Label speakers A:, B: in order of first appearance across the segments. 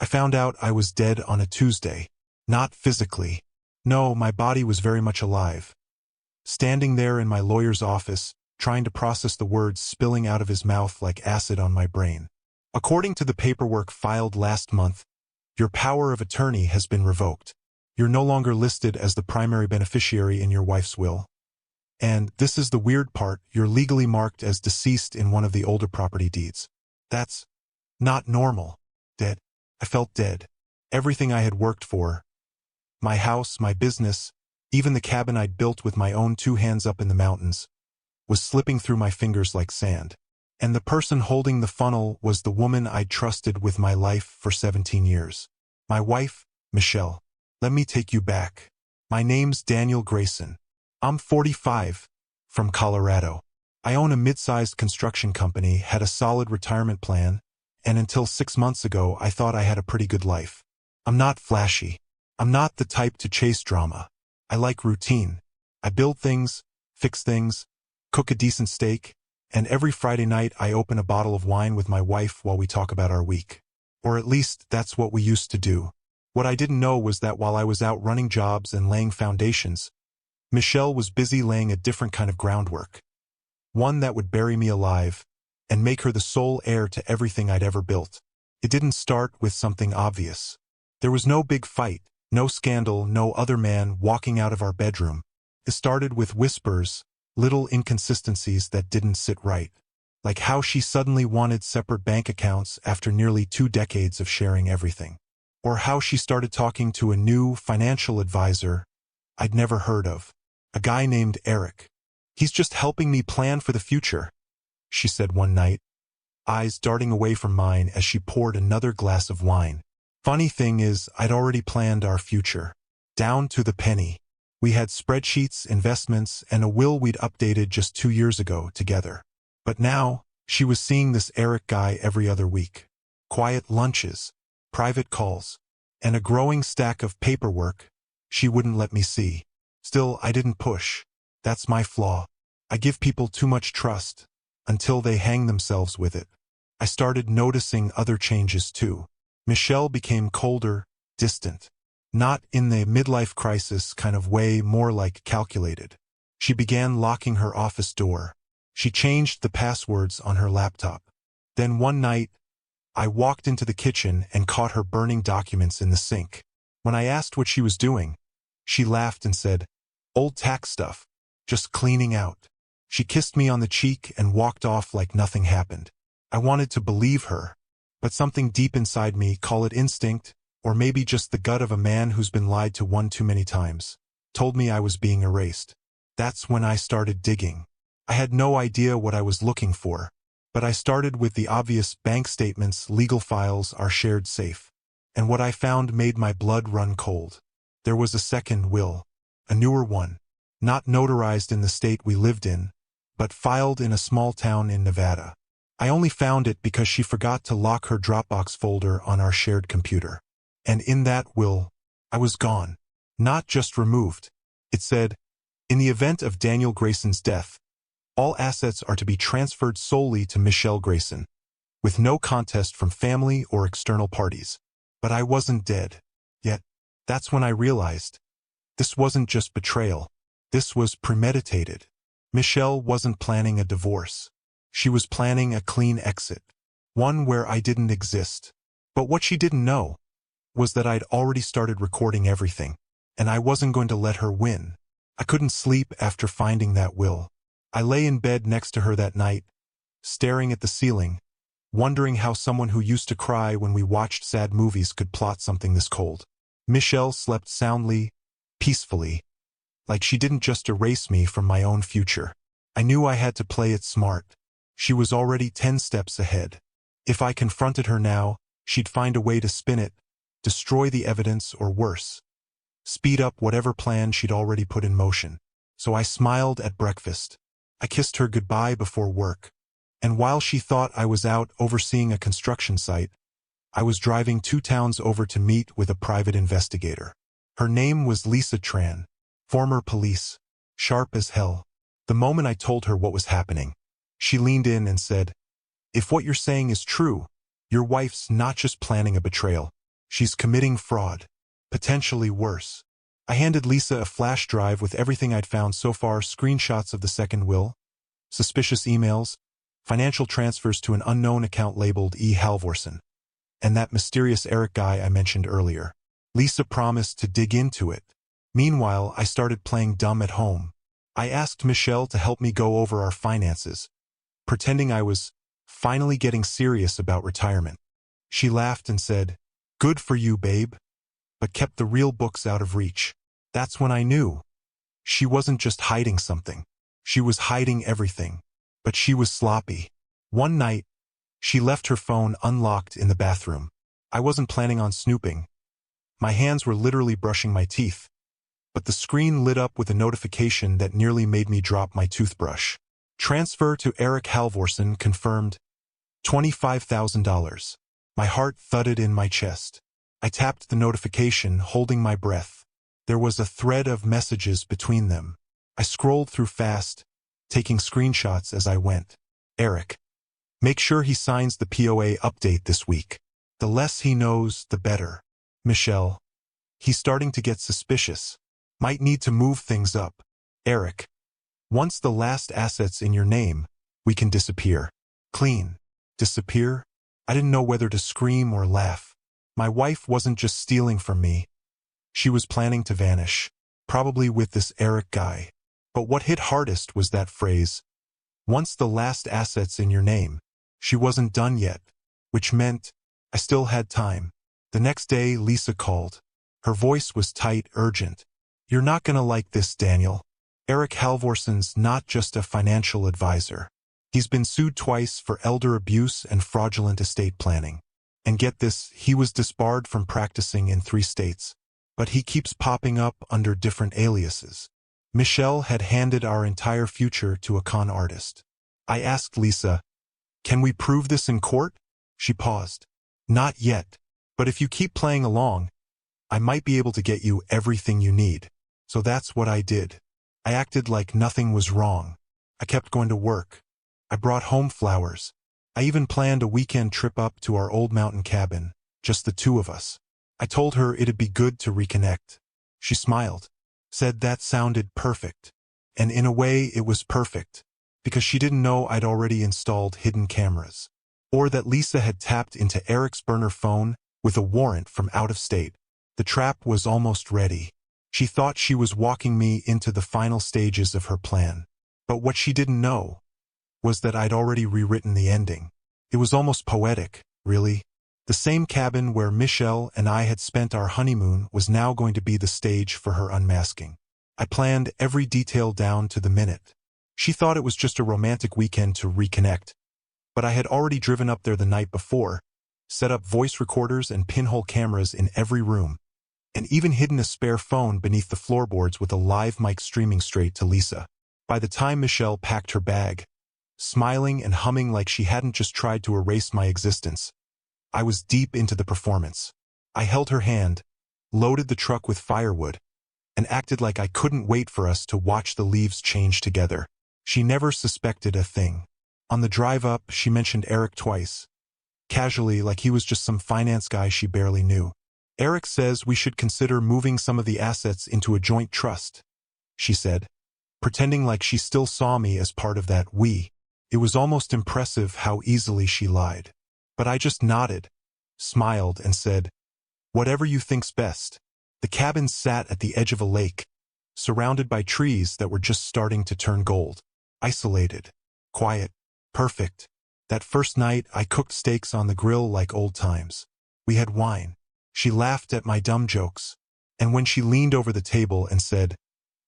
A: I found out I was dead on a Tuesday. Not physically. No, my body was very much alive. Standing there in my lawyer's office, trying to process the words spilling out of his mouth like acid on my brain. According to the paperwork filed last month, your power of attorney has been revoked. You're no longer listed as the primary beneficiary in your wife's will. And, this is the weird part, you're legally marked as deceased in one of the older property deeds. That's not normal. Dead. I felt dead. Everything I had worked for, my house, my business, even the cabin I'd built with my own 2 hands up in the mountains, was slipping through my fingers like sand. And the person holding the funnel was the woman I'd trusted with my life for 17 years. My wife, Michelle. Let me take you back. My name's Daniel Grayson. I'm 45, from Colorado. I own a mid-sized construction company, had a solid retirement plan, and until 6 months ago I thought I had a pretty good life. I'm not flashy. I'm not the type to chase drama. I like routine. I build things, fix things, cook a decent steak, and every Friday night I open a bottle of wine with my wife while we talk about our week. Or at least that's what we used to do. What I didn't know was that while I was out running jobs and laying foundations, Michelle was busy laying a different kind of groundwork. One that would bury me alive and make her the sole heir to everything I'd ever built. It didn't start with something obvious. There was no big fight, no scandal, no other man walking out of our bedroom. It started with whispers, little inconsistencies that didn't sit right. Like how she suddenly wanted separate bank accounts after nearly 2 decades of sharing everything. Or how she started talking to a new financial advisor I'd never heard of. A guy named Eric. He's just helping me plan for the future, she said one night, eyes darting away from mine as she poured another glass of wine. Funny thing is, I'd already planned our future. Down to the penny. We had spreadsheets, investments, and a will we'd updated just 2 years ago together. But now, she was seeing this Eric guy every other week. Quiet lunches, private calls, and a growing stack of paperwork she wouldn't let me see. Still, I didn't push. That's my flaw. I give people too much trust, until they hang themselves with it. I started noticing other changes too. Michelle became colder, distant. Not in the midlife crisis kind of way, more like calculated. She began locking her office door. She changed the passwords on her laptop. Then one night, I walked into the kitchen and caught her burning documents in the sink. When I asked what she was doing, she laughed and said, "Old tax stuff. Just cleaning out." She kissed me on the cheek and walked off like nothing happened. I wanted to believe her, but something deep inside me, call it instinct, or maybe just the gut of a man who's been lied to one too many times, told me I was being erased. That's when I started digging. I had no idea what I was looking for, but I started with the obvious: bank statements, legal files, our shared safe. And what I found made my blood run cold. There was a second will, a newer one, not notarized in the state we lived in, but filed in a small town in Nevada. I only found it because she forgot to lock her Dropbox folder on our shared computer. And in that will, I was gone. Not just removed. It said, in the event of Daniel Grayson's death, all assets are to be transferred solely to Michelle Grayson, with no contest from family or external parties. But I wasn't dead. Yet, that's when I realized, this wasn't just betrayal. This was premeditated. Michelle wasn't planning a divorce. She was planning a clean exit. One where I didn't exist. But what she didn't know was that I'd already started recording everything, and I wasn't going to let her win. I couldn't sleep after finding that will. I lay in bed next to her that night, staring at the ceiling, wondering how someone who used to cry when we watched sad movies could plot something this cold. Michelle slept soundly, peacefully, like she didn't just erase me from my own future. I knew I had to play it smart. She was already 10 steps ahead. If I confronted her now, she'd find a way to spin it, destroy the evidence, or worse, speed up whatever plan she'd already put in motion. So I smiled at breakfast. I kissed her goodbye before work. And while she thought I was out overseeing a construction site, I was driving 2 towns over to meet with a private investigator. Her name was Lisa Tran, former police, sharp as hell. The moment I told her what was happening, she leaned in and said, "If what you're saying is true, your wife's not just planning a betrayal. She's committing fraud. Potentially worse. I handed Lisa a flash drive with everything I'd found so far, screenshots of the second will, suspicious emails, financial transfers to an unknown account labeled E. Halvorsen, and that mysterious Eric guy I mentioned earlier. Lisa promised to dig into it. Meanwhile, I started playing dumb at home. I asked Michelle to help me go over our finances, pretending I was finally getting serious about retirement. She laughed and said, "Good for you, babe," but kept the real books out of reach. That's when I knew. She wasn't just hiding something. She was hiding everything. But she was sloppy. One night, she left her phone unlocked in the bathroom. I wasn't planning on snooping. My hands were literally brushing my teeth. But the screen lit up with a notification that nearly made me drop my toothbrush. Transfer to Eric Halvorsen confirmed. $25,000. My heart thudded in my chest. I tapped the notification, holding my breath. There was a thread of messages between them. I scrolled through fast, taking screenshots as I went. Eric. Make sure he signs the POA update this week. The less he knows, the better. Michelle. He's starting to get suspicious. Might need to move things up. Eric. Once the last asset's in your name, we can disappear. Clean. Disappear? I didn't know whether to scream or laugh. My wife wasn't just stealing from me. She was planning to vanish, probably with this Eric guy. But what hit hardest was that phrase, once the last asset's in your name. She wasn't done yet, which meant I still had time. The next day, Lisa called. Her voice was tight, urgent. You're not gonna like this, Daniel. Eric Halvorsen's not just a financial advisor. He's been sued twice for elder abuse and fraudulent estate planning. And get this, he was disbarred from practicing in 3 states. But he keeps popping up under different aliases. Michelle had handed our entire future to a con artist. I asked Lisa, can we prove this in court? She paused. Not yet. But if you keep playing along, I might be able to get you everything you need. So that's what I did. I acted like nothing was wrong. I kept going to work. I brought home flowers. I even planned a weekend trip up to our old mountain cabin, just the 2 of us. I told her it'd be good to reconnect. She smiled, said that sounded perfect. And in a way, it was perfect, because she didn't know I'd already installed hidden cameras, or that Lisa had tapped into Eric's burner phone with a warrant from out of state. The trap was almost ready. She thought she was walking me into the final stages of her plan. But what she didn't know was that I'd already rewritten the ending. It was almost poetic, really. The same cabin where Michelle and I had spent our honeymoon was now going to be the stage for her unmasking. I planned every detail down to the minute. She thought it was just a romantic weekend to reconnect. But I had already driven up there the night before, set up voice recorders and pinhole cameras in every room, and even hidden a spare phone beneath the floorboards with a live mic streaming straight to Lisa. By the time Michelle packed her bag, smiling and humming like she hadn't just tried to erase my existence, I was deep into the performance. I held her hand, loaded the truck with firewood, and acted like I couldn't wait for us to watch the leaves change together. She never suspected a thing. On the drive up, she mentioned Eric twice, casually, like he was just some finance guy she barely knew. Eric says we should consider moving some of the assets into a joint trust, she said, pretending like she still saw me as part of that we. It was almost impressive how easily she lied. But I just nodded, smiled, and said, whatever you think's best. The cabin sat at the edge of a lake, surrounded by trees that were just starting to turn gold. Isolated, quiet, perfect. That first night, I cooked steaks on the grill like old times. We had wine. She laughed at my dumb jokes. And when she leaned over the table and said,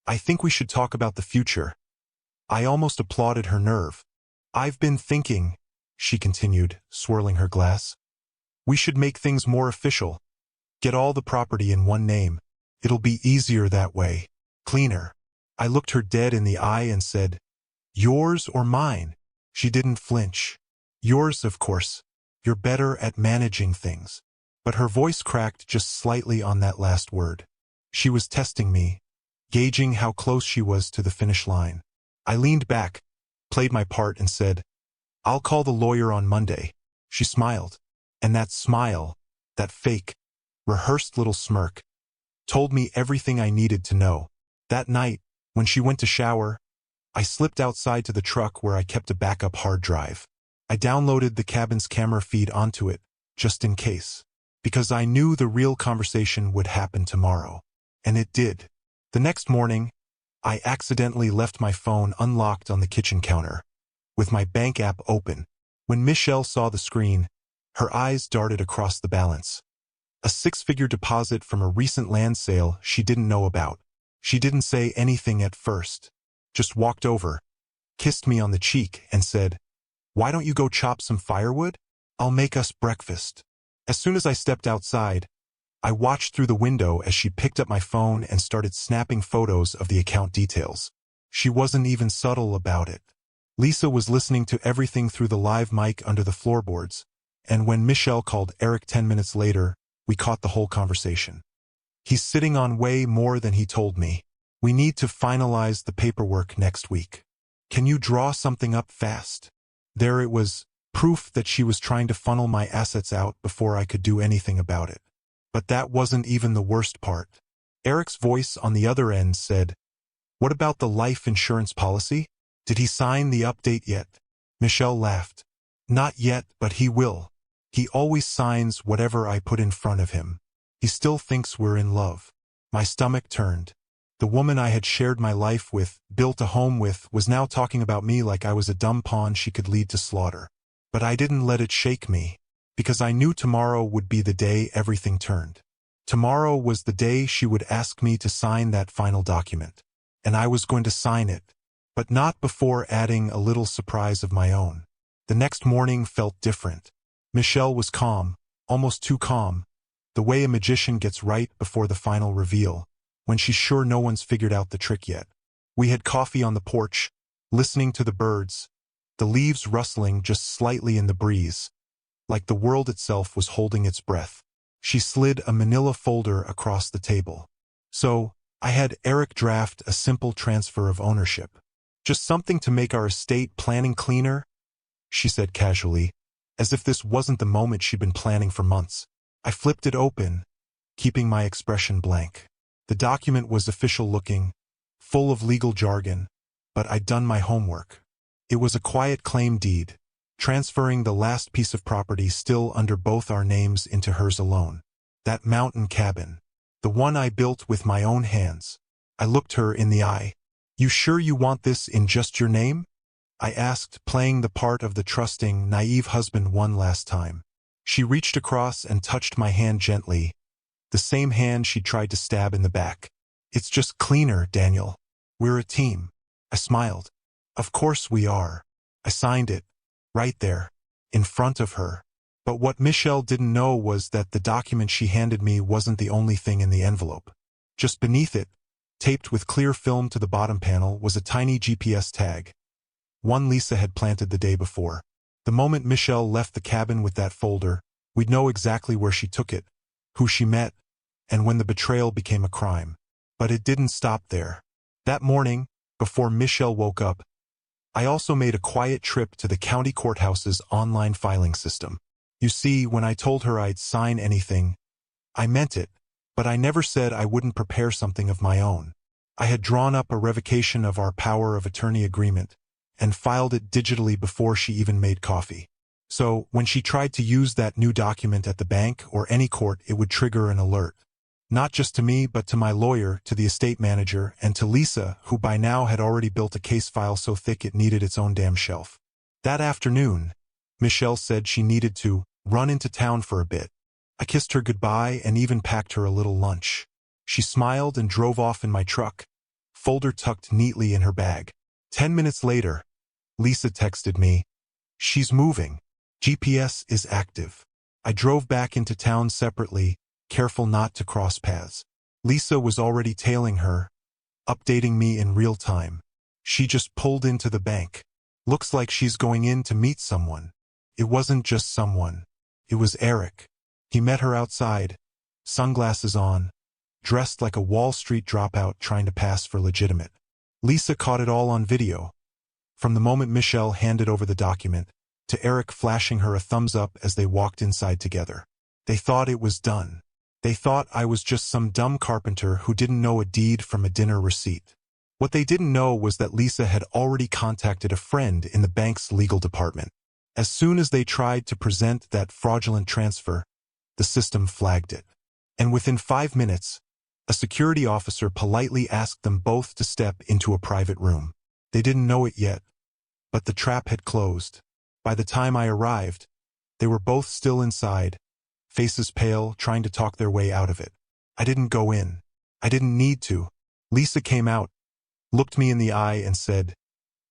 A: I think we should talk about the future, I almost applauded her nerve. I've been thinking, she continued, swirling her glass. We should make things more official. Get all the property in one name. It'll be easier that way. Cleaner. I looked her dead in the eye and said, yours or mine? She didn't flinch. Yours, of course. You're better at managing things. But her voice cracked just slightly on that last word. She was testing me, gauging how close she was to the finish line. I leaned back, played my part, and said, I'll call the lawyer on Monday. She smiled. And that smile, that fake, rehearsed little smirk, told me everything I needed to know. That night, when she went to shower, I slipped outside to the truck where I kept a backup hard drive. I downloaded the cabin's camera feed onto it, just in case, because I knew the real conversation would happen tomorrow. And it did. The next morning, I accidentally left my phone unlocked on the kitchen counter, with my bank app open. When Michelle saw the screen, her eyes darted across the balance. A six-figure deposit from a recent land sale she didn't know about. She didn't say anything at first, just walked over, kissed me on the cheek, and said, "Why don't you go chop some firewood? I'll make us breakfast." As soon as I stepped outside, I watched through the window as she picked up my phone and started snapping photos of the account details. She wasn't even subtle about it. Lisa was listening to everything through the live mic under the floorboards, and when Michelle called Eric 10 minutes later, we caught the whole conversation. "He's sitting on way more than he told me. We need to finalize the paperwork next week. Can you draw something up fast?" There it was, proof that she was trying to funnel my assets out before I could do anything about it. But that wasn't even the worst part. Eric's voice on the other end said, "What about the life insurance policy? Did he sign the update yet?" Michelle laughed. "Not yet, but he will. He always signs whatever I put in front of him. He still thinks we're in love." My stomach turned. The woman I had shared my life with, built a home with, was now talking about me like I was a dumb pawn she could lead to slaughter. But I didn't let it shake me, because I knew tomorrow would be the day everything turned. Tomorrow was the day she would ask me to sign that final document. And I was going to sign it, but not before adding a little surprise of my own. The next morning felt different. Michelle was calm, almost too calm, the way a magician gets right before the final reveal, when she's sure no one's figured out the trick yet. We had coffee on the porch, listening to the birds, the leaves rustling just slightly in the breeze, like the world itself was holding its breath. She slid a manila folder across the table. "So, I had Eric draft a simple transfer of ownership. Just something to make our estate planning cleaner," she said casually, as if this wasn't the moment she'd been planning for months. I flipped it open, keeping my expression blank. The document was official-looking, full of legal jargon, but I'd done my homework. It was a quiet claim deed, transferring the last piece of property still under both our names into hers alone. That mountain cabin, the one I built with my own hands. I looked her in the eye. "You sure you want this in just your name?" I asked, playing the part of the trusting, naive husband one last time. She reached across and touched my hand gently, the same hand she tried to stab in the back. "It's just cleaner, Daniel. We're a team." I smiled. "Of course we are." I signed it, right there, in front of her. But what Michelle didn't know was that the document she handed me wasn't the only thing in the envelope. Just beneath it, taped with clear film to the bottom panel, was a tiny GPS tag. One Lisa had planted the day before. The moment Michelle left the cabin with that folder, we'd know exactly where she took it, who she met, and when the betrayal became a crime. But it didn't stop there. That morning, before Michelle woke up, I also made a quiet trip to the county courthouse's online filing system. You see, when I told her I'd sign anything, I meant it, but I never said I wouldn't prepare something of my own. I had drawn up a revocation of our power of attorney agreement, and filed it digitally before she even made coffee. So, when she tried to use that new document at the bank or any court, it would trigger an alert. Not just to me, but to my lawyer, to the estate manager, and to Lisa, who by now had already built a case file so thick it needed its own damn shelf. That afternoon, Michelle said she needed to run into town for a bit. I kissed her goodbye and even packed her a little lunch. She smiled and drove off in my truck, folder tucked neatly in her bag. 10 minutes later, Lisa texted me, "She's moving. GPS is active." I drove back into town separately, careful not to cross paths. Lisa was already tailing her, updating me in real time. She just pulled into the bank. "Looks like she's going in to meet someone." It wasn't just someone. It was Eric. He met her outside, sunglasses on, dressed like a Wall Street dropout trying to pass for legitimate. Lisa caught it all on video. From the moment Michelle handed over the document, to Eric flashing her a thumbs up as they walked inside together. They thought it was done. They thought I was just some dumb carpenter who didn't know a deed from a dinner receipt. What they didn't know was that Lisa had already contacted a friend in the bank's legal department. As soon as they tried to present that fraudulent transfer, the system flagged it. And within 5 minutes, a security officer politely asked them both to step into a private room. They didn't know it yet, but the trap had closed. By the time I arrived, they were both still inside, faces pale, trying to talk their way out of it. I didn't go in. I didn't need to. Lisa came out, looked me in the eye and said,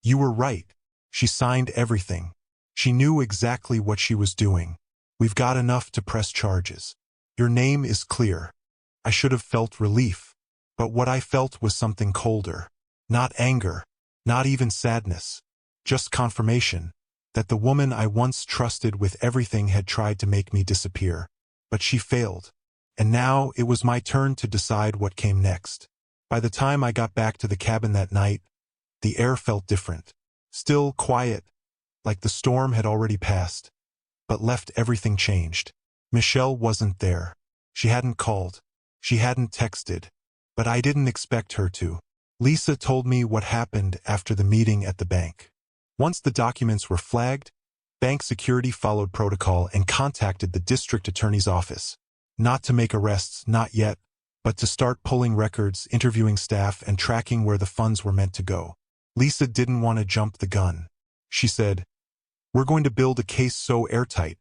A: "You were right." She signed everything. She knew exactly what she was doing. "We've got enough to press charges. Your name is clear." I should have felt relief, but what I felt was something colder. Not anger, not even sadness, just confirmation that the woman I once trusted with everything had tried to make me disappear. But she failed, and now it was my turn to decide what came next. By the time I got back to the cabin that night, the air felt different. Still quiet, like the storm had already passed, but left everything changed. Michelle wasn't there. She hadn't called. She hadn't texted, but I didn't expect her to. Lisa told me what happened after the meeting at the bank. Once the documents were flagged, bank security followed protocol and contacted the district attorney's office. Not to make arrests, not yet, but to start pulling records, interviewing staff, and tracking where the funds were meant to go. Lisa didn't want to jump the gun. She said, "We're going to build a case so airtight,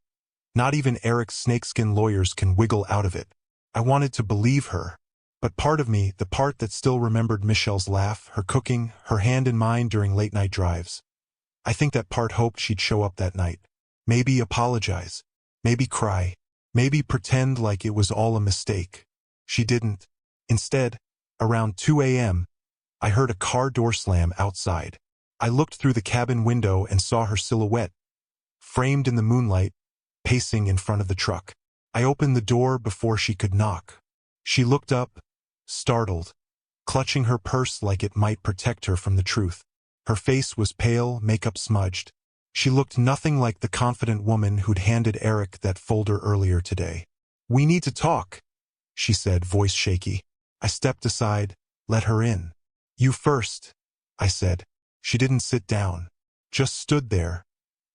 A: not even Eric's snakeskin lawyers can wiggle out of it." I wanted to believe her, but part of me, the part that still remembered Michelle's laugh, her cooking, her hand in mine during late-night drives, I think that part hoped she'd show up that night. Maybe apologize, maybe cry, maybe pretend like it was all a mistake. She didn't. Instead, around 2 a.m., I heard a car door slam outside. I looked through the cabin window and saw her silhouette, framed in the moonlight, pacing in front of the truck. I opened the door before she could knock. She looked up, startled, clutching her purse like it might protect her from the truth. Her face was pale, makeup smudged. She looked nothing like the confident woman who'd handed Eric that folder earlier today. "We need to talk," she said, voice shaky. I stepped aside, let her in. "You first," I said. She didn't sit down, just stood there,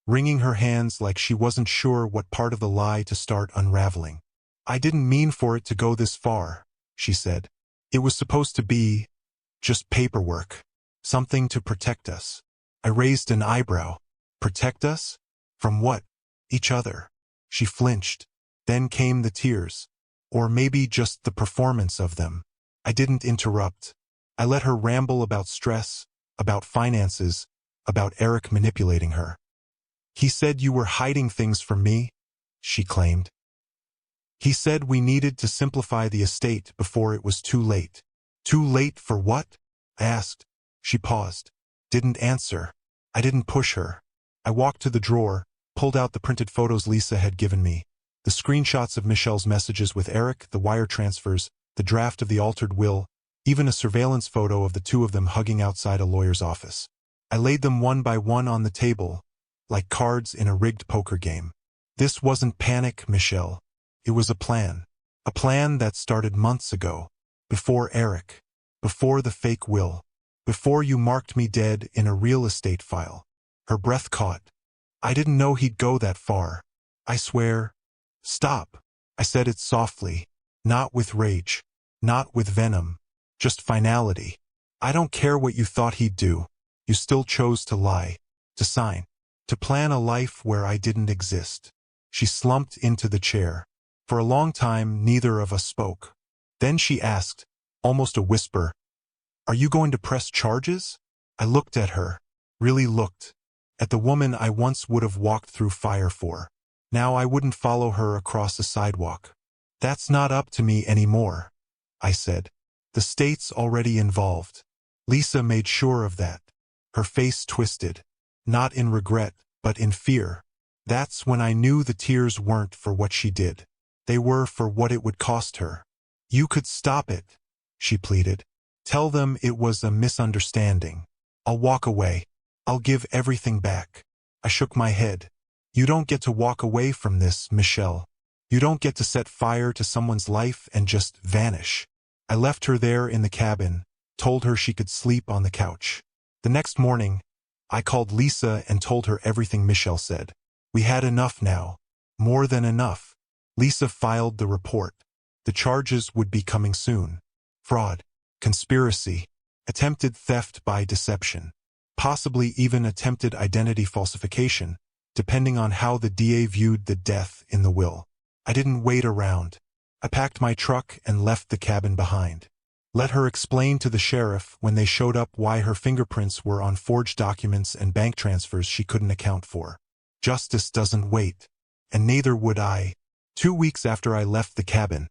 A: wringing her hands like she wasn't sure what part of the lie to start unraveling. "I didn't mean for it to go this far," she said. "It was supposed to be just paperwork, something to protect us." I raised an eyebrow. "Protect us? From what?" "Each other." She flinched. Then came the tears. Or maybe just the performance of them. I didn't interrupt. I let her ramble about stress, about finances, about Eric manipulating her. "He said you were hiding things from me," she claimed. "He said we needed to simplify the estate before it was too late." "Too late for what?" I asked. She paused. Didn't answer. I didn't push her. I walked to the drawer, pulled out the printed photos Lisa had given me. The screenshots of Michelle's messages with Eric, the wire transfers, the draft of the altered will, even a surveillance photo of the two of them hugging outside a lawyer's office. I laid them one by one on the table, like cards in a rigged poker game. This wasn't panic, Michelle. It was a plan. A plan that started months ago. Before Eric. Before the fake will. Before you marked me dead in a real estate file. Her breath caught. "I didn't know he'd go that far. I swear." "Stop." I said it softly. Not with rage. Not with venom. Just finality. "I don't care what you thought he'd do. You still chose to lie. To sign. To plan a life where I didn't exist." She slumped into the chair. For a long time, neither of us spoke. Then she asked, almost a whisper, "Are you going to press charges?" I looked at her. Really looked. At the woman I once would have walked through fire for. Now I wouldn't follow her across a sidewalk. "That's not up to me anymore," I said. "The state's already involved." Lisa made sure of that. Her face twisted. Not in regret, but in fear. That's when I knew the tears weren't for what she did. They were for what it would cost her. "You could stop it," she pleaded. "Tell them it was a misunderstanding. I'll walk away. I'll give everything back." I shook my head. "You don't get to walk away from this, Michelle." You don't get to set fire to someone's life and just vanish. I left her there in the cabin, told her she could sleep on the couch. The next morning, I called Lisa and told her everything Michelle said. We had enough now. More than enough. Lisa filed the report. The charges would be coming soon. Fraud, conspiracy, attempted theft by deception, possibly even attempted identity falsification, depending on how the DA viewed the death in the will. I didn't wait around. I packed my truck and left the cabin behind. Let her explain to the sheriff when they showed up why her fingerprints were on forged documents and bank transfers she couldn't account for. Justice doesn't wait, and neither would I. 2 weeks after I left the cabin,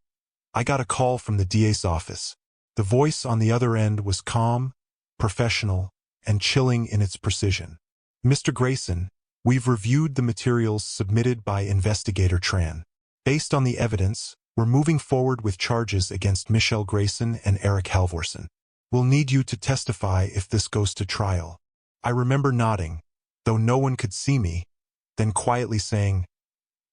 A: I got a call from the DA's office. The voice on the other end was calm, professional, and chilling in its precision. Mr. Grayson, we've reviewed the materials submitted by Investigator Tran. Based on the evidence, we're moving forward with charges against Michelle Grayson and Eric Halvorson. We'll need you to testify if this goes to trial. I remember nodding, though no one could see me, then quietly saying,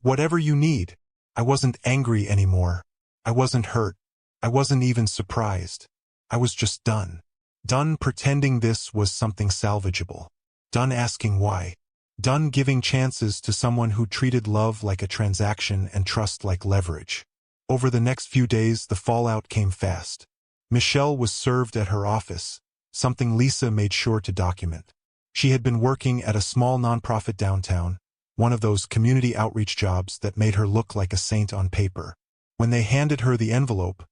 A: "Whatever you need." I wasn't angry anymore. I wasn't hurt. I wasn't even surprised. I was just done. Done pretending this was something salvageable. Done asking why. Done giving chances to someone who treated love like a transaction and trust like leverage. Over the next few days, the fallout came fast. Michelle was served at her office, something Lisa made sure to document. She had been working at a small nonprofit downtown, one of those community outreach jobs that made her look like a saint on paper. When they handed her the envelope,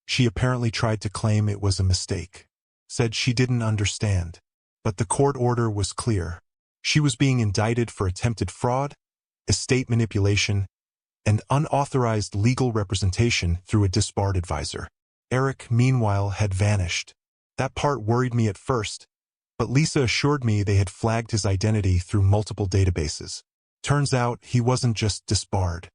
A: she apparently tried to claim it was a mistake. Said she didn't understand. But the court order was clear. She was being indicted for attempted fraud, estate manipulation, and unauthorized legal representation through a disbarred advisor. Eric, meanwhile, had vanished. That part worried me at first, but Lisa assured me they had flagged his identity through multiple databases. Turns out he wasn't just disbarred.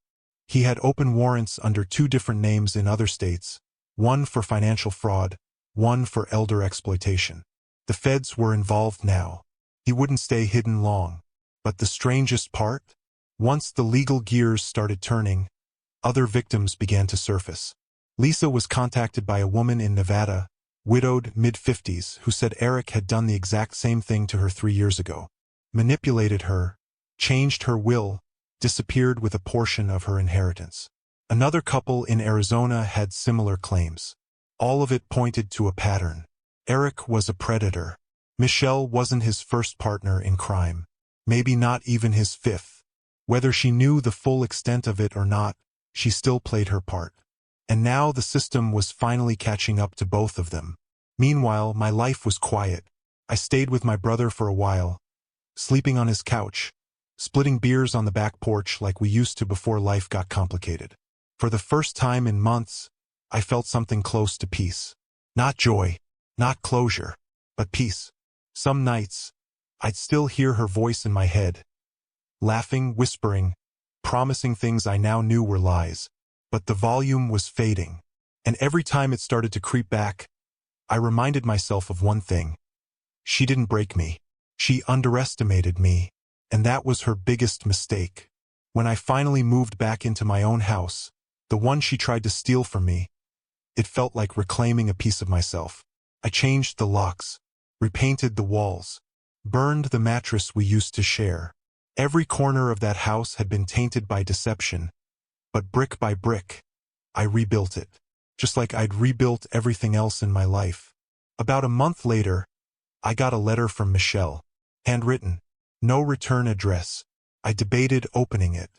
A: He had open warrants under 2 different names in other states, one for financial fraud, one for elder exploitation. The feds were involved now. He wouldn't stay hidden long. But the strangest part? Once the legal gears started turning, other victims began to surface. Lisa was contacted by a woman in Nevada, widowed, mid-50s, who said Eric had done the exact same thing to her 3 years ago. Manipulated her, changed her will, disappeared with a portion of her inheritance. Another couple in Arizona had similar claims. All of it pointed to a pattern. Eric was a predator. Michelle wasn't his first partner in crime. Maybe not even his 5th. Whether she knew the full extent of it or not, she still played her part. And now the system was finally catching up to both of them. Meanwhile, my life was quiet. I stayed with my brother for a while, sleeping on his couch, splitting beers on the back porch like we used to before life got complicated. For the first time in months, I felt something close to peace. Not joy, not closure, but peace. Some nights, I'd still hear her voice in my head, laughing, whispering, promising things I now knew were lies. But the volume was fading, and every time it started to creep back, I reminded myself of one thing. She didn't break me. She underestimated me, and that was her biggest mistake. When I finally moved back into my own house, the one she tried to steal from me, it felt like reclaiming a piece of myself. I changed the locks, repainted the walls, burned the mattress we used to share. Every corner of that house had been tainted by deception, but brick by brick, I rebuilt it, just like I'd rebuilt everything else in my life. About a month later, I got a letter from Michelle, handwritten, no return address. I debated opening it.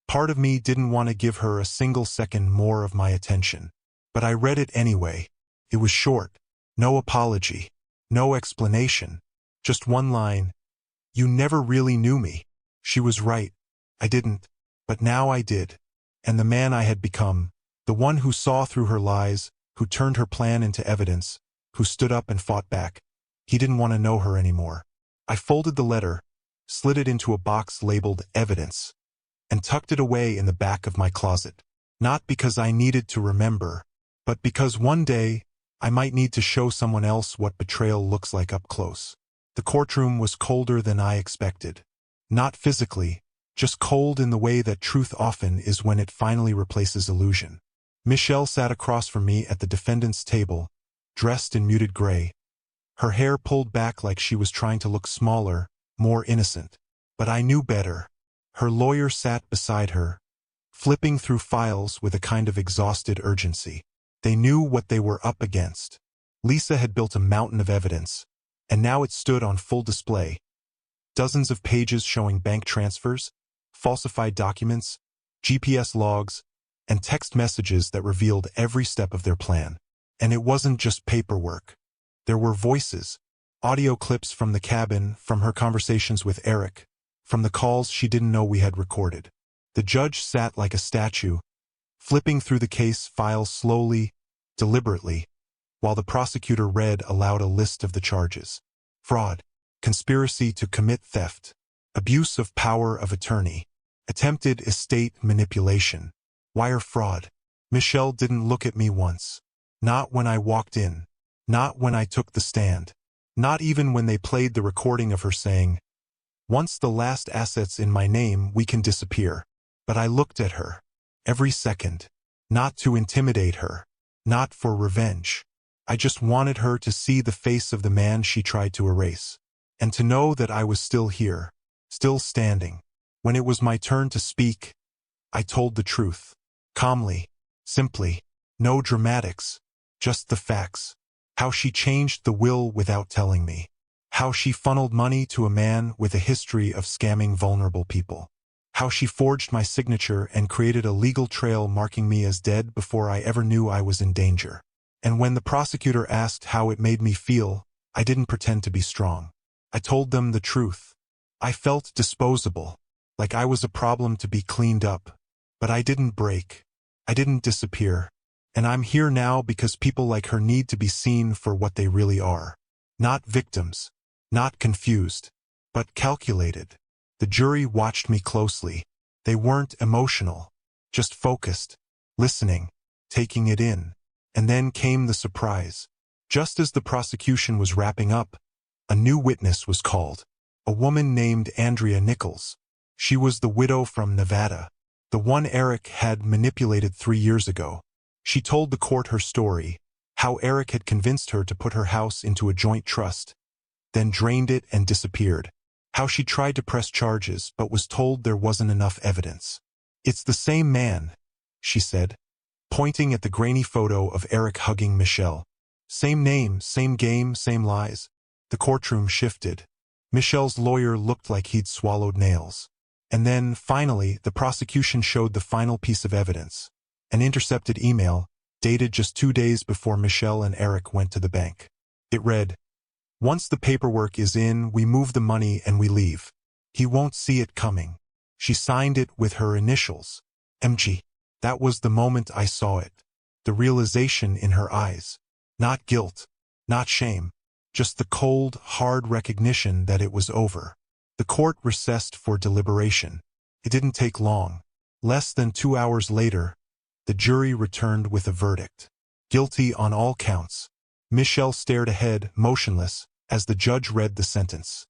A: Part of me didn't want to give her a single second more of my attention, but I read it anyway. It was short, no apology, no explanation, just one line. "You never really knew me." She was right. I didn't, but now I did. And the man I had become, the one who saw through her lies, who turned her plan into evidence, who stood up and fought back, he didn't want to know her anymore. I folded the letter, slid it into a box labeled evidence, and tucked it away in the back of my closet. Not because I needed to remember, but because one day I might need to show someone else what betrayal looks like up close. The courtroom was colder than I expected. Not physically, just cold in the way that truth often is when it finally replaces illusion. Michelle sat across from me at the defendant's table, dressed in muted gray, her hair pulled back like she was trying to look smaller, more innocent. But I knew better. Her lawyer sat beside her, flipping through files with a kind of exhausted urgency. They knew what they were up against. Lisa had built a mountain of evidence, and now it stood on full display. Dozens of pages showing bank transfers, falsified documents, GPS logs, and text messages that revealed every step of their plan. And it wasn't just paperwork. There were voices, audio clips from the cabin, from her conversations with Eric, from the calls she didn't know we had recorded. The judge sat like a statue, flipping through the case files slowly, deliberately, while the prosecutor read aloud a list of the charges. Fraud, conspiracy to commit theft, abuse of power of attorney, attempted estate manipulation, wire fraud. Michelle didn't look at me once. Not when I walked in. Not when I took the stand. Not even when they played the recording of her saying, "Once the last asset's in my name, we can disappear." But I looked at her. Every second. Not to intimidate her. Not for revenge. I just wanted her to see the face of the man she tried to erase. And to know that I was still here. Still standing. When it was my turn to speak, I told the truth. Calmly. Simply. No dramatics. Just the facts. How she changed the will without telling me. How she funneled money to a man with a history of scamming vulnerable people. How she forged my signature and created a legal trail marking me as dead before I ever knew I was in danger. And when the prosecutor asked how it made me feel, I didn't pretend to be strong. I told them the truth. I felt disposable, like I was a problem to be cleaned up. But I didn't break. I didn't disappear. And I'm here now because people like her need to be seen for what they really are. Not victims. Not confused. But calculated. The jury watched me closely. They weren't emotional. Just focused. Listening. Taking it in. And then came the surprise. Just as the prosecution was wrapping up, a new witness was called. A woman named Andrea Nichols. She was the widow from Nevada. The one Eric had manipulated 3 years ago. She told the court her story, how Eric had convinced her to put her house into a joint trust, then drained it and disappeared. How she tried to press charges but was told there wasn't enough evidence. "It's the same man," she said, pointing at the grainy photo of Eric hugging Michelle. "Same name, same game, same lies." The courtroom shifted. Michelle's lawyer looked like he'd swallowed nails. And then, finally, the prosecution showed the final piece of evidence. An intercepted email, dated just 2 days before Michelle and Eric went to the bank. It read, "Once the paperwork is in, we move the money and we leave. He won't see it coming." She signed it with her initials, MG. That was the moment I saw it. The realization in her eyes. Not guilt, not shame, just the cold, hard recognition that it was over. The court recessed for deliberation. It didn't take long. Less than 2 hours later, the jury returned with a verdict. Guilty on all counts. Michelle stared ahead, motionless, as the judge read the sentence.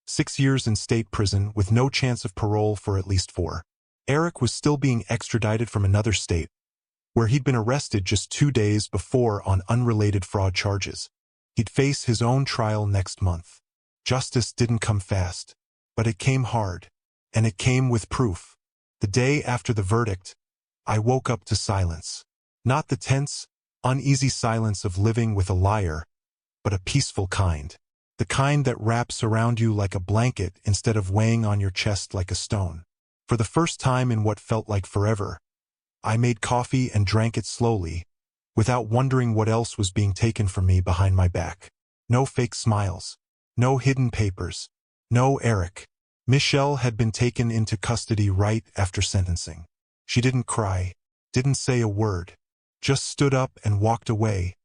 A: 6 years in state prison with no chance of parole for at least 4. Eric was still being extradited from another state, where he'd been arrested just 2 days before on unrelated fraud charges. He'd face his own trial next month. Justice didn't come fast, but it came hard, and it came with proof. The day after the verdict, I woke up to silence. Not the tense, uneasy silence of living with a liar, but a peaceful kind. The kind that wraps around you like a blanket instead of weighing on your chest like a stone. For the first time in what felt like forever, I made coffee and drank it slowly, without wondering what else was being taken from me behind my back. No fake smiles. No hidden papers. No Eric. Michelle had been taken into custody right after sentencing. She didn't cry, didn't say a word, just stood up and walked away,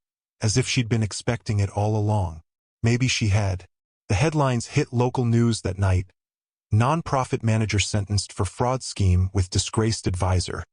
A: as if she'd been expecting it all along. Maybe she had. The headlines hit local news that night. Nonprofit manager sentenced for fraud scheme with disgraced advisor.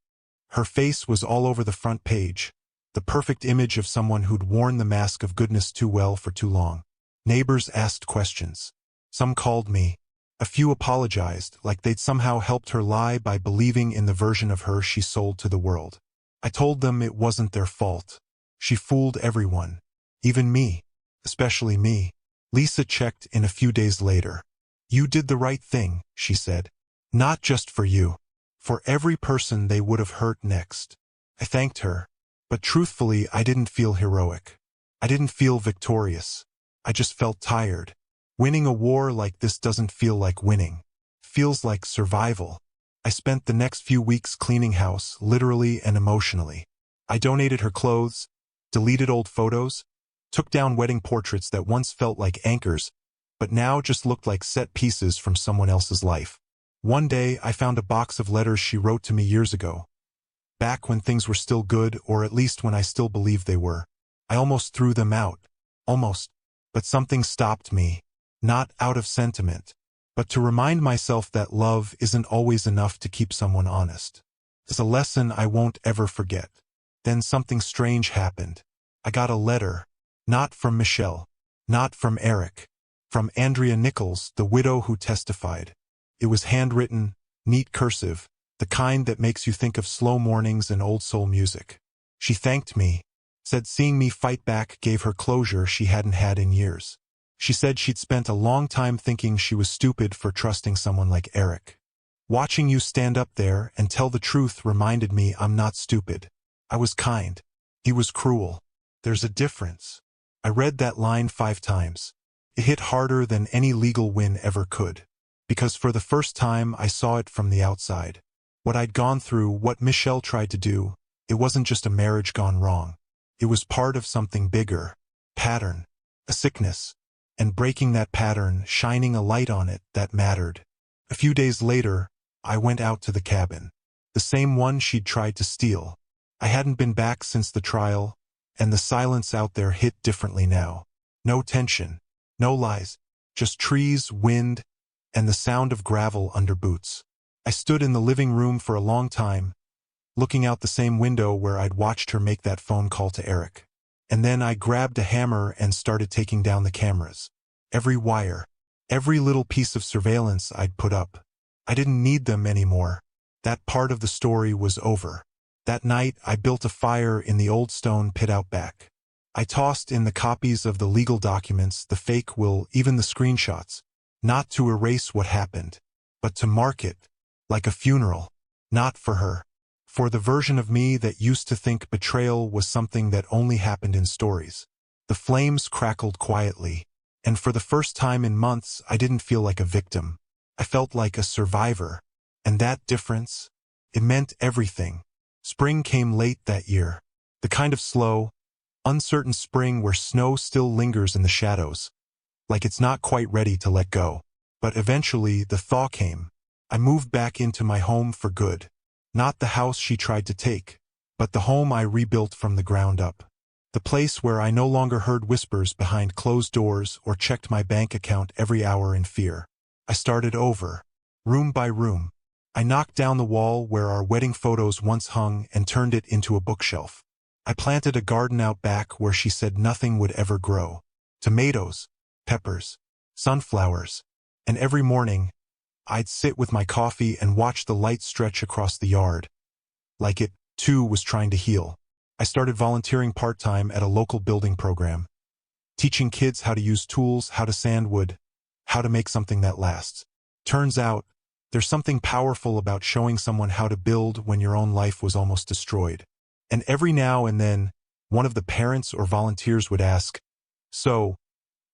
A: Her face was all over the front page, the perfect image of someone who'd worn the mask of goodness too well for too long. Neighbors asked questions. Some called me. A few apologized, like they'd somehow helped her lie by believing in the version of her she sold to the world. I told them it wasn't their fault. She fooled everyone. Even me. Especially me. Lisa checked in a few days later. You did the right thing, she said. Not just for you. For every person they would have hurt next. I thanked her. But truthfully, I didn't feel heroic. I didn't feel victorious. I just felt tired. Winning a war like this doesn't feel like winning. Feels like survival. I spent the next few weeks cleaning house, literally and emotionally. I donated her clothes, deleted old photos, took down wedding portraits that once felt like anchors, but now just looked like set pieces from someone else's life. One day, I found a box of letters she wrote to me years ago. Back when things were still good, or at least when I still believed they were. I almost threw them out. Almost. But something stopped me. Not out of sentiment, but to remind myself that love isn't always enough to keep someone honest. It's a lesson I won't ever forget. Then something strange happened. I got a letter. Not from Michelle. Not from Eric. From Andrea Nichols, the widow who testified. It was handwritten, neat cursive, the kind that makes you think of slow mornings and old soul music. She thanked me, said seeing me fight back gave her closure she hadn't had in years. She said she'd spent a long time thinking she was stupid for trusting someone like Eric. Watching you stand up there and tell the truth reminded me I'm not stupid. I was kind. He was cruel. There's a difference. I read that line 5 times. It hit harder than any legal win ever could. Because for the first time I saw it from the outside. What I'd gone through, what Michelle tried to do, it wasn't just a marriage gone wrong. It was part of something bigger. Pattern. A sickness. And breaking that pattern, shining a light on it, that mattered. A few days later, I went out to the cabin. The same one she'd tried to steal. I hadn't been back since the trial, and the silence out there hit differently now. No tension. No lies. Just trees, wind, and the sound of gravel under boots. I stood in the living room for a long time, looking out the same window where I'd watched her make that phone call to Eric. And then I grabbed a hammer and started taking down the cameras. Every wire. Every little piece of surveillance I'd put up. I didn't need them anymore. That part of the story was over. That night, I built a fire in the old stone pit out back. I tossed in the copies of the legal documents, the fake will, even the screenshots. Not to erase what happened, but to mark it. Like a funeral. Not for her. For the version of me that used to think betrayal was something that only happened in stories. The flames crackled quietly, and for the first time in months I didn't feel like a victim. I felt like a survivor. And that difference? It meant everything. Spring came late that year. The kind of slow, uncertain spring where snow still lingers in the shadows. Like it's not quite ready to let go. But eventually the thaw came. I moved back into my home for good. Not the house she tried to take, but the home I rebuilt from the ground up. The place where I no longer heard whispers behind closed doors or checked my bank account every hour in fear. I started over, room by room. I knocked down the wall where our wedding photos once hung and turned it into a bookshelf. I planted a garden out back where she said nothing would ever grow. Tomatoes, peppers, sunflowers. And every morning, I'd sit with my coffee and watch the light stretch across the yard. Like it, too, was trying to heal. I started volunteering part-time at a local building program. Teaching kids how to use tools, how to sand wood, how to make something that lasts. Turns out, there's something powerful about showing someone how to build when your own life was almost destroyed. And every now and then, one of the parents or volunteers would ask, "So,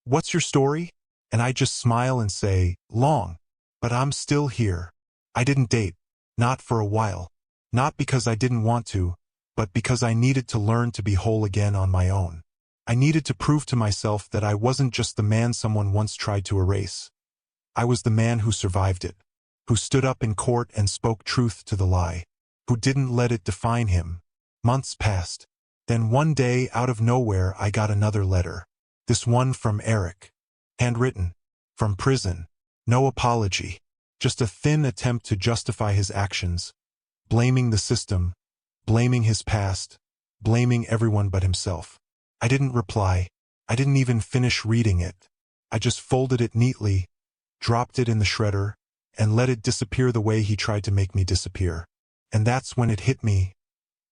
A: what's your story?" And I'd just smile and say, "Long. But I'm still here." I didn't date. Not for a while. Not because I didn't want to, but because I needed to learn to be whole again on my own. I needed to prove to myself that I wasn't just the man someone once tried to erase. I was the man who survived it. Who stood up in court and spoke truth to the lie. Who didn't let it define him. Months passed. Then one day, out of nowhere, I got another letter. This one from Eric. Handwritten. From prison. No apology. Just a thin attempt to justify his actions. Blaming the system. Blaming his past. Blaming everyone but himself. I didn't reply. I didn't even finish reading it. I just folded it neatly, dropped it in the shredder, and let it disappear the way he tried to make me disappear. And that's when it hit me.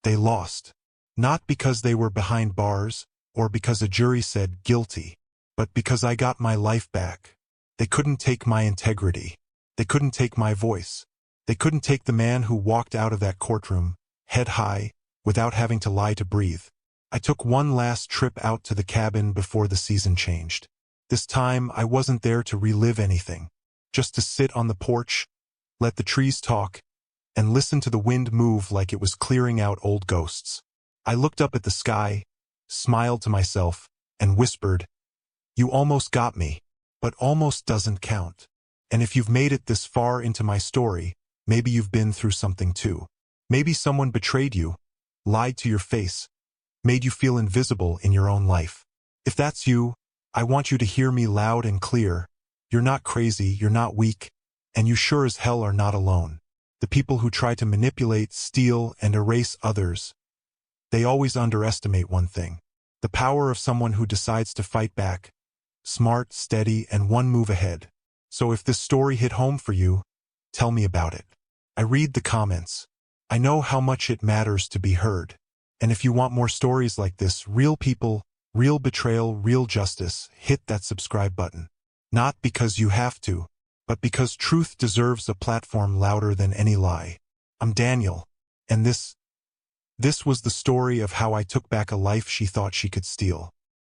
A: They lost. Not because they were behind bars, or because a jury said guilty, but because I got my life back. They couldn't take my integrity. They couldn't take my voice. They couldn't take the man who walked out of that courtroom, head high, without having to lie to breathe. I took one last trip out to the cabin before the season changed. This time, I wasn't there to relive anything, just to sit on the porch, let the trees talk, and listen to the wind move like it was clearing out old ghosts. I looked up at the sky, smiled to myself, and whispered, "You almost got me, but almost doesn't count. And if you've made it this far into my story, maybe you've been through something too. Maybe someone betrayed you, lied to your face, made you feel invisible in your own life. If that's you, I want you to hear me loud and clear. You're not crazy, you're not weak, and you sure as hell are not alone. The people who try to manipulate, steal, and erase others, they always underestimate one thing: the power of someone who decides to fight back, smart, steady, and one move ahead. So if this story hit home for you, tell me about it. I read the comments. I know how much it matters to be heard. And if you want more stories like this, real people, real betrayal, real justice, hit that subscribe button. Not because you have to, but because truth deserves a platform louder than any lie. I'm Daniel, and this was the story of how I took back a life she thought she could steal.